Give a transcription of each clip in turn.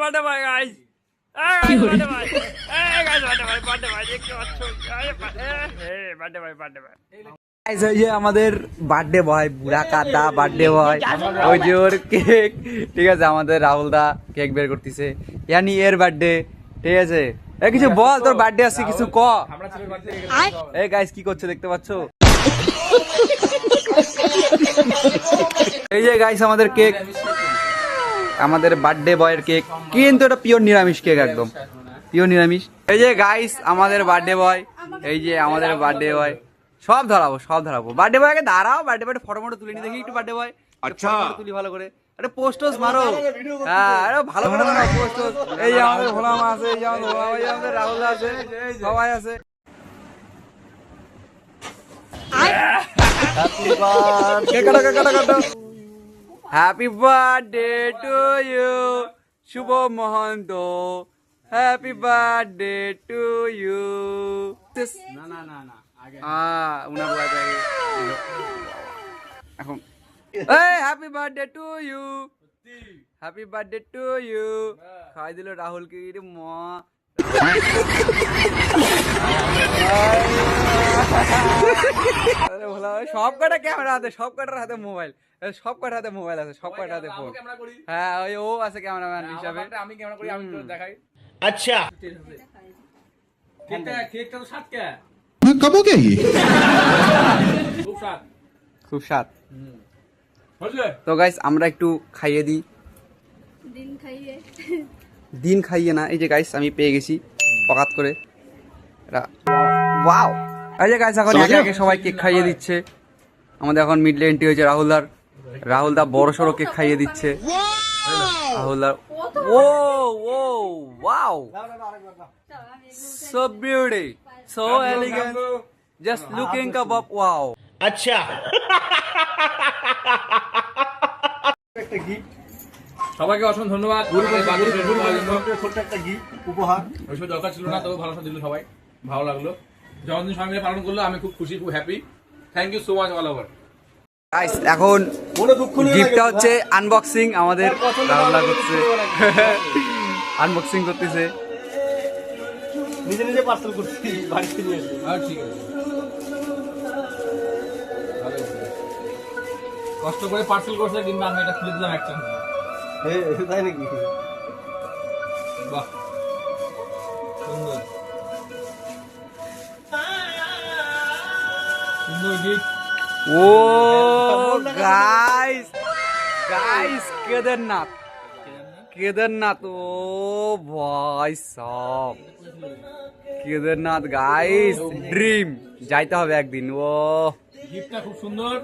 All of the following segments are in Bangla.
Birthday boy guys, birthday boy, guys birthday boy দেখতে পাচ্ছ, বার্থডে বয় গাইস। ওই যে আমাদের বার্থডে বয়, বুড়া কাদা বার্থডে বয়, ওই যে ওর কেক, ঠিক আছে, আমাদের রাহুল দা কেক বের করতেছে, ইয়ানি এর বার্থডে, ঠিক আছে। এই কিছু বল, তোর বার্থডে আছে কিছু ক। এই গাইস কি করছে দেখতে পাচ্ছ, এই যে গাইস আমাদের কেক, আমাদের বার্থডে বয়ের কেক, কিন্তু এটা পিওর নিরামিষ কেক, একদম পিওর নিরামিষ। এই যে গাইস আমাদের বার্থডে বয়, এই যে আমাদের বার্থডে বয়, সব ধরাবো বার্থডে বয়কে দাঁড়াও, বার্থডে বয় ফটো মটো তুলে নি দেখি একটু, বার্থডে বয় আচ্ছা তুলি ভালো করে, আরে পোস্টস মারো, হ্যাঁ আরে ভালো করে মারো পোস্টস। এই যে আমাদের ভোলাম আছে, এই যে আমাদের ভোলাম, এই যে আমাদের রাহুল আছে, সবাই আছে। Happy birthday to you Shubho Mohanta, happy birthday to you. উনার বার্থডে এখন, happy birthday to you, happy birthday to you. খাই দিল রাহুল কি রে মা, সব কটা ক্যামেরা হাতে, সব কটার হাতে মোবাইল, সব কটার হাতে মোবাইল আছে, সব কটার হাতে ফোন। হ্যাঁ ওই ও আছে ক্যামেরাম্যান হিসাবে, আমি ক্যামেরা করি, আমি দেখাই। আচ্ছা কেকটা তো স্বাদ কে कब हो गया ये? খুব স্বাদ। তো গাইস আমরা একটু খাইয়ে দিই, দিন খাইয়ে না। এই যে গাইস আমি পেয়ে গেছি পকাত করে, ওয়াও। এই যে গাইস এখন একে একে সবাই কেক খাইয়ে দিচ্ছে। আমাদের এখন মিডলে এন্ট্রি হয়েছে রাহুল দা বড় সড়ো কেক খাইয়ে দিচ্ছে। রাহুল দা, ও ও wow, so beauty, so elegant, just looking above, wow. আচ্ছা সবাইকে অসংখ্য ধন্যবাদ। ছোট্ট একটা গিফট উপহার, ওইসব দরকার ছিল না, তবে ভালো দিল সবাই, ভালো লাগলো। জন্মদিন সবাই মিলে পালন করলো, আমি খুব খুশি, খুব happy. Thank you so much all over. Guys এখন গিফটটা হচ্ছে আনবক্সিং, আমাদের রাহুল করছে, আনবক্সিং করতেছে, নিজে নিজে পার্সেল করছি, বাড়িতে নিয়ে এসে। ঠিক আছে, কষ্ট করে পার্সেল করছে, কিন্তু আমি এটা খুলে দিলাম একটা। তাই নাকি? বাহ সুন্দর সুন্দর গিফট। ও গাইস কেদারনাথ, ও ভাই সব কেদারনাথ গাইস, ড্রিম, যাইতে হবে একদিন। ও গিফটটা খুব সুন্দর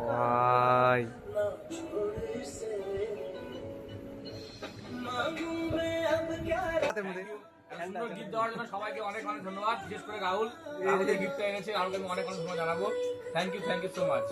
ভাই, সুন্দর গিফট দেওয়ার জন্য সবাইকে অনেক অনেক ধন্যবাদ, বিশেষ করে রাহুল আমাদের গিফটটা এনেছে, রাহুলকে আমি অনেক অনেক ধন্যবাদ জানাবো। Thank you so much.